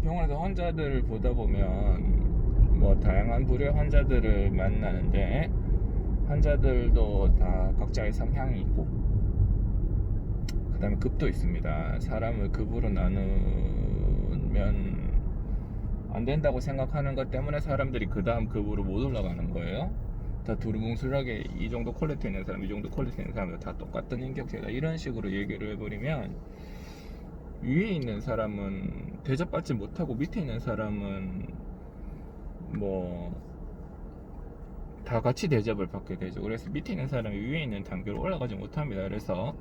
병원에서 환자들을 보다 보면 뭐 다양한 부류의 환자들을 만나는데, 환자들도 다 각자의 성향이 있고, 그 다음에 급도 있습니다. 사람을 급으로 나누면 안 된다고 생각하는 것 때문에 사람들이 그 다음 급으로 못 올라가는 거예요. 다 두루뭉술하게 이 정도 퀄리티 있는 사람, 이 정도 퀄리티 있는 사람들 다 똑같은 인격체다, 이런 식으로 얘기를 해버리면, 위에 있는 사람은 대접받지 못하고 밑에 있는 사람은 뭐 다 같이 대접을 받게 되죠. 그래서 밑에 있는 사람이 위에 있는 단계로 올라가지 못합니다. 그래서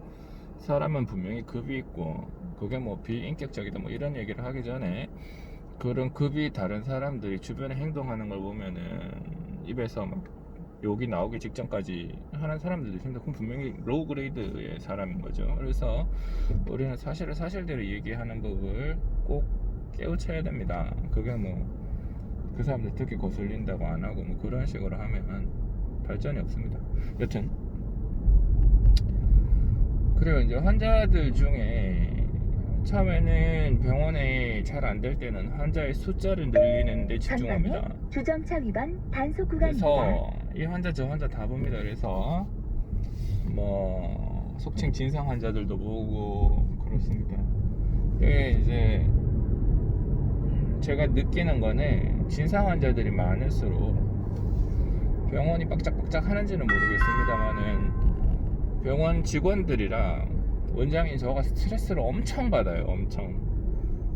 사람은 분명히 급이 있고, 그게 뭐 비인격적이다 뭐 이런 얘기를 하기 전에, 그런 급이 다른 사람들이 주변에 행동하는 걸 보면은 입에서 막 욕이 나오기 직전까지 하는 사람들도 있습니다. 그럼 분명히 로우 그레이드의 사람인 거죠. 그래서 우리는 사실을 사실대로 얘기하는 법을 꼭 깨우쳐야 됩니다. 그게 뭐 그 사람들 특히 거슬린다고 안 하고 뭐 그런 식으로 하면 발전이 없습니다. 여튼, 그리고 이제 환자들 중에 처음에는 병원에 잘 안 될 때는 환자의 숫자를 늘리는 데 집중합니다. 주정차 위반 단속 구간입니다. 그래서 이 환자 저 환자 다 봅니다. 그래서 뭐 속칭 진상 환자들도 보고 그렇습니다. 이게 이제 제가 느끼는 거는, 진상 환자들이 많을수록 병원이 빡짝빡짝 하는지는 모르겠습니다만은 병원 직원들이랑 원장인 저가 스트레스를 엄청 받아요. 엄청.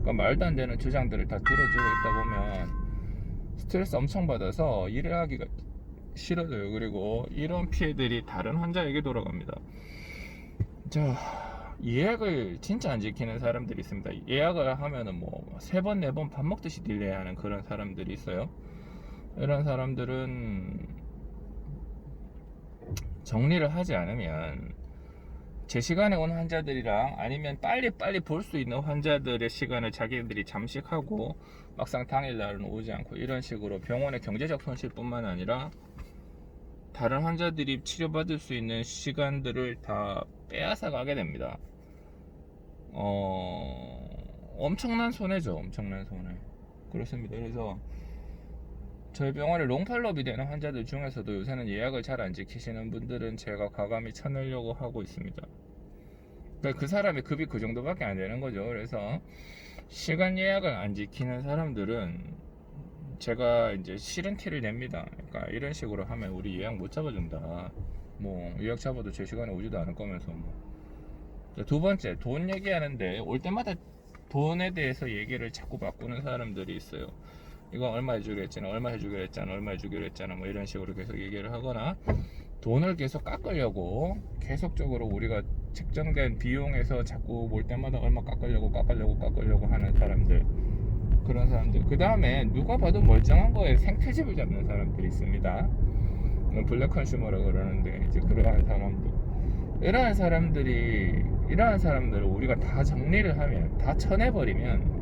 그러니까 말도 안 되는 주장들을 다 들어주고 있다 보면 스트레스 엄청 받아서 일을 하기가 싫어져요. 그리고 이런 피해들이 다른 환자에게 돌아갑니다. 자, 예약을 진짜 안 지키는 사람들이 있습니다. 예약을 하면은 뭐 3번 4번 밥 먹듯이 딜레이하는 그런 사람들이 있어요. 이런 사람들은 정리를 하지 않으면 제 시간에 온 환자들이랑 아니면 빨리 볼 수 있는 환자들의 시간을 자기들이 잠식하고 막상 당일날은 오지 않고, 이런 식으로 병원의 경제적 손실뿐만 아니라 다른 환자들이 치료받을 수 있는 시간들을 다 빼앗아 가게 됩니다. 엄청난 손해죠. 엄청난 손해. 그렇습니다. 그래서 저희 병원에 롱팔로비 되는 환자들 중에서도 요새는 예약을 잘 안 지키시는 분들은 제가 과감히 쳐내려고 하고 있습니다. 그러니까 그 사람의 급이 그 정도밖에 안 되는 거죠. 그래서 시간 예약을 안 지키는 사람들은 제가 이제 싫은 티를 냅니다. 그러니까 이런 식으로 하면 우리 예약 못 잡아준다, 뭐 예약 잡아도 제 시간에 오지도 않을 거면서 뭐. 두 번째, 돈 얘기하는데 올 때마다 돈에 대해서 얘기를 자꾸 바꾸는 사람들이 있어요. 이거 얼마 해주기로 했잖아, 얼마 해주기로 했잖아, 얼마 해주기로 했잖아, 뭐 이런 식으로 계속 얘기를 하거나, 돈을 계속 깎으려고 계속적으로 우리가 책정된 비용에서 자꾸 올 때마다 얼마 깎으려고 하는 사람들, 그런 사람들. 그 다음에 누가 봐도 멀쩡한 거에 생태집을 잡는 사람들이 있습니다. 블랙 컨슈머라고 그러는데, 이제 그러한 사람들, 이러한 사람들을 우리가 다 정리를 하면, 다 쳐내버리면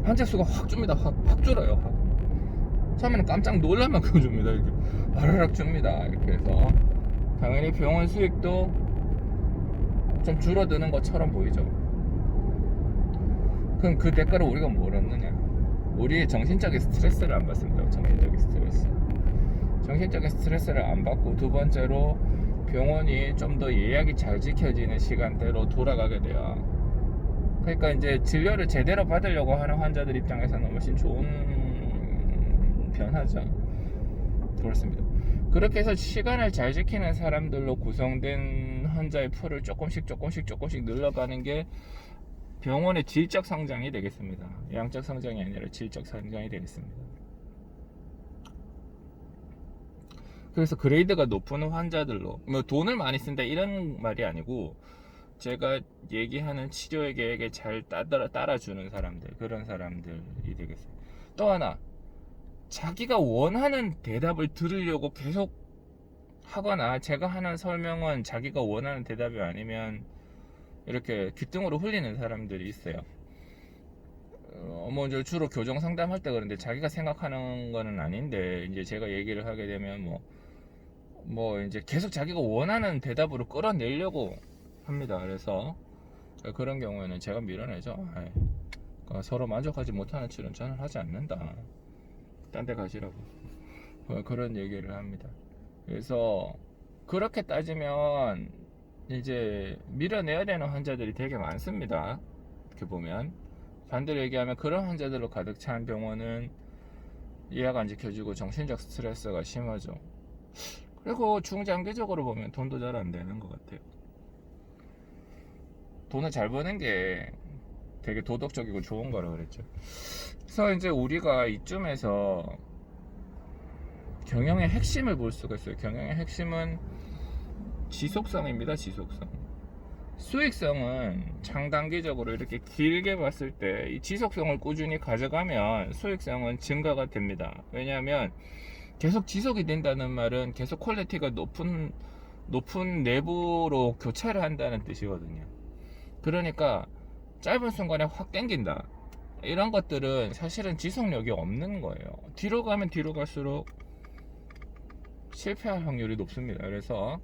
환자 수가 확 줍니다. 확 줄어요. 확. 처음에는 깜짝 놀랄 만큼 줍니다. 이렇게 바르락 줍니다. 이렇게 해서 당연히 병원 수익도 좀 줄어드는 것처럼 보이죠. 그럼 그 대가로 우리가 뭘 얻느냐? 우리의 정신적인 스트레스를 안 받습니다. 정신적인 스트레스를 안 받고, 두 번째로 병원이 좀 더 예약이 잘 지켜지는 시간대로 돌아가게 돼요. 그러니까 이제 진료를 제대로 받으려고 하는 환자들 입장에서는 훨씬 좋은 변화죠. 그렇습니다. 그렇게 해서 시간을 잘 지키는 사람들로 구성된 환자의 풀을 조금씩 늘려가는 게 병원의 질적 성장이 되겠습니다. 양적 성장이 아니라 질적 성장이 되겠습니다. 그래서 그레이드가 높은 환자들로, 뭐 돈을 많이 쓴다 이런 말이 아니고, 제가 얘기하는 치료 계획에 잘 따라주는 사람들, 그런 사람들이 되겠어요. 또 하나, 자기가 원하는 대답을 들으려고 계속 하거나, 제가 하는 설명은 자기가 원하는 대답이 아니면 이렇게 귓등으로 흘리는 사람들이 있어요. 뭐 주로 교정 상담할 때 그런데, 자기가 생각하는 거는 아닌데 이제 제가 얘기를 하게 되면 뭐 이제 계속 자기가 원하는 대답으로 끌어내려고 합니다. 그래서 그런 경우에는 제가 밀어내죠. 그러니까 서로 만족하지 못하는 치료는 저는 하지 않는다. 딴 데 가시라고. 그런 얘기를 합니다. 그래서 그렇게 따지면 이제 밀어내야 되는 환자들이 되게 많습니다. 이렇게 보면 반대로 얘기하면 그런 환자들로 가득 찬 병원은 예약 안 지켜주고 정신적 스트레스가 심하죠. 그리고 중장기적으로 보면 돈도 잘 안 되는 것 같아요. 돈을 잘 버는 게 되게 도덕적이고 좋은 거라 그랬죠. 그래서 이제 우리가 이쯤에서 경영의 핵심을 볼 수가 있어요. 경영의 핵심은 지속성입니다. 지속성. 수익성은 장단기적으로 이렇게 길게 봤을 때 이 지속성을 꾸준히 가져가면 수익성은 증가가 됩니다. 왜냐하면 계속 지속이 된다는 말은 계속 퀄리티가 높은 내부로 교체를 한다는 뜻이거든요. 그러니까 짧은 순간에 확 땡긴다, 이런 것들은 사실은 지속력이 없는 거예요. 뒤로 가면 뒤로 갈수록 실패할 확률이 높습니다. 그래서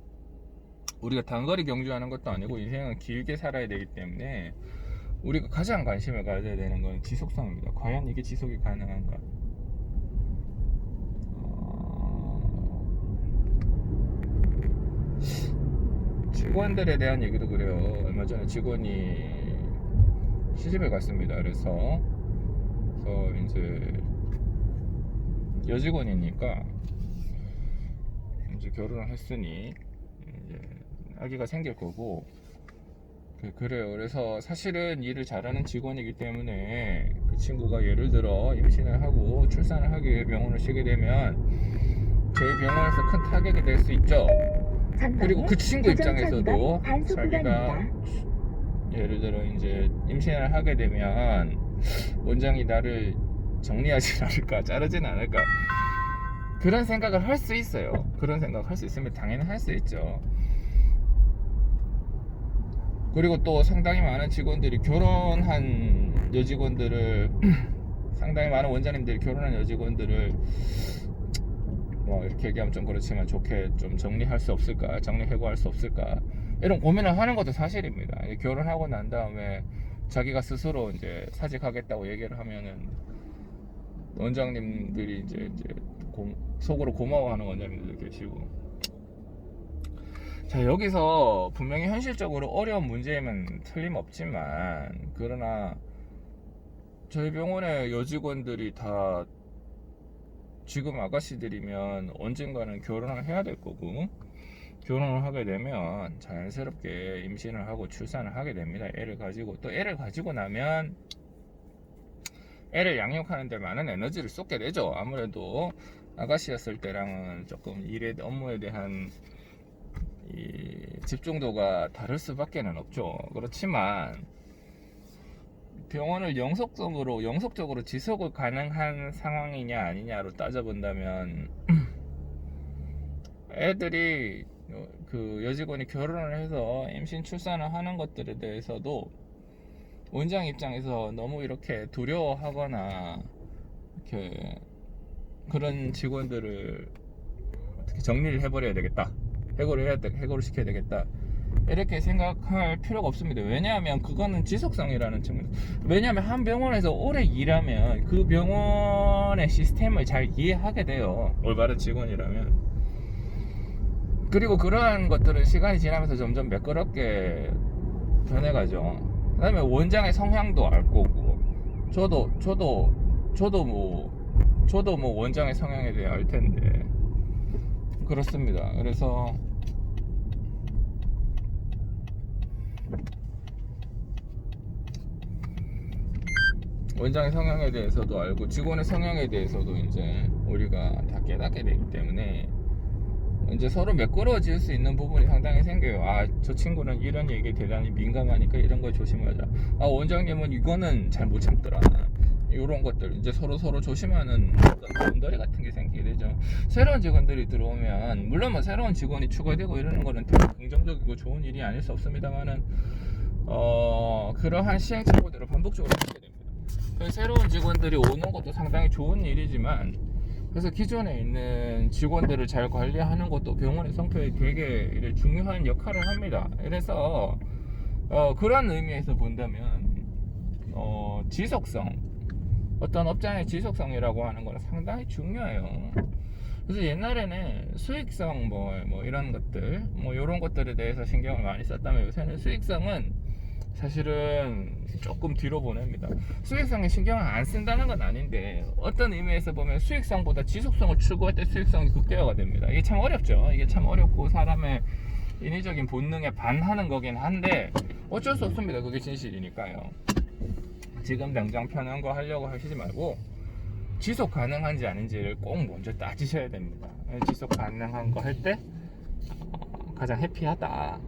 우리가 단거리 경주하는 것도 아니고 인생은 길게 살아야 되기 때문에 우리가 가장 관심을 가져야 되는 건 지속성입니다. 과연 이게 지속이 가능한가? 직원들에 대한 얘기도 그래요. 얼마 전에 직원이 시집을 갔습니다. 그래서 이제 여직원이니까 이제 결혼을 했으니 이제 아기가 생길 거고 그래요. 그래서 사실은 일을 잘하는 직원이기 때문에 그 친구가 예를 들어 임신을 하고 출산을 하기 위해 병원을 쉬게 되면 저희 병원에서 큰 타격이 될 수 있죠. 그리고 그 친구 입장에서도 자기가 예를 들어 이제 임신을 하게 되면 원장이 나를 정리하지 않을까, 자르진 않을까, 그런 생각을 할 수 있어요. 그런 생각 할 수 있으면 당연히 할 수 있죠. 그리고 또 상당히 많은 직원들이 결혼한 여직원들을 상당히 많은 원장님들이 결혼한 여직원들을 뭐 이렇게 얘기하면 좀 그렇지만 좋게 좀 정리할 수 없을까, 정리해고할 수 없을까, 이런 고민을 하는 것도 사실입니다. 결혼하고 난 다음에 자기가 스스로 이제 사직하겠다고 얘기를 하면은 원장님들이 이제 속으로 고마워하는 원장님들도 계시고. 자, 여기서 분명히 현실적으로 어려운 문제임은 틀림없지만, 그러나 저희 병원의 여직원들이 다 지금 아가씨들이면 언젠가는 결혼을 해야 될 거고, 결혼을 하게 되면 자연스럽게 임신을 하고 출산을 하게 됩니다. 애를 가지고, 또 애를 가지고 나면 애를 양육하는 데 많은 에너지를 쏟게 되죠. 아무래도 아가씨였을 때랑은 조금 일에, 업무에 대한 이 집중도가 다를 수밖에는 없죠. 그렇지만 병원을 영속적으로 지속을 가능한 상황이냐 아니냐로 따져본다면 애들이 그 여직원이 결혼을 해서 임신 출산을 하는 것들에 대해서도 원장 입장에서 너무 이렇게 두려워하거나 이렇게 그런 직원들을 어떻게 정리를 해버려야 되겠다, 해고를 시켜야 되겠다, 이렇게 생각할 필요가 없습니다. 왜냐하면 그거는 지속성이라는 측면. 왜냐하면 한 병원에서 오래 일하면 그 병원의 시스템을 잘 이해하게 돼요, 올바른 직원이라면. 그리고 그러한 것들은 시간이 지나면서 점점 매끄럽게 변해가죠. 그 다음에 원장의 성향도 알 거고, 저도 뭐 원장의 성향에 대해 알 텐데. 그렇습니다. 그래서 원장의 성향에 대해서도 알고 직원의 성향에 대해서도 이제 우리가 다 깨닫게 되기 때문에 이제 서로 매끄러워질 수 있는 부분이 상당히 생겨요. 아, 저 친구는 이런 얘기에 대단히 민감하니까 이런 걸 조심하자. 아, 원장님은 이거는 잘 못 참더라. 이런 것들 이제 서로 조심하는 어떤 boundary 같은 게 생기게 되죠. 새로운 직원들이 들어오면 물론 뭐 새로운 직원이 추가되고 이러는 거는 되게 긍정적이고 좋은 일이 아닐 수 없습니다만은 그러한 시행착오들을 반복적으로 하게 됩니다. 그래서 새로운 직원들이 오는 것도 상당히 좋은 일이지만, 그래서 기존에 있는 직원들을 잘 관리하는 것도 병원의 성패에 되게 중요한 역할을 합니다. 그래서 그런 의미에서 본다면 지속성, 어떤 업장의 지속성이라고 하는 거는 상당히 중요해요. 그래서 옛날에는 수익성 뭐 이런 것들 뭐 이런 것들에 대해서 신경을 많이 썼다면 요새는 수익성은 사실은 조금 뒤로 보냅니다. 수익성에 신경을 안 쓴다는 건 아닌데 어떤 의미에서 보면 수익성보다 지속성을 추구할 때 수익성이 극대화가 됩니다. 이게 참 어렵죠. 이게 참 어렵고 사람의 인위적인 본능에 반하는 거긴 한데 어쩔 수 없습니다. 그게 진실이니까요. 지금 당장 편한 거 하려고 하시지 말고 지속 가능한지 아닌지를 꼭 먼저 따지셔야 됩니다. 지속 가능한 거 할 때 가장 해피하다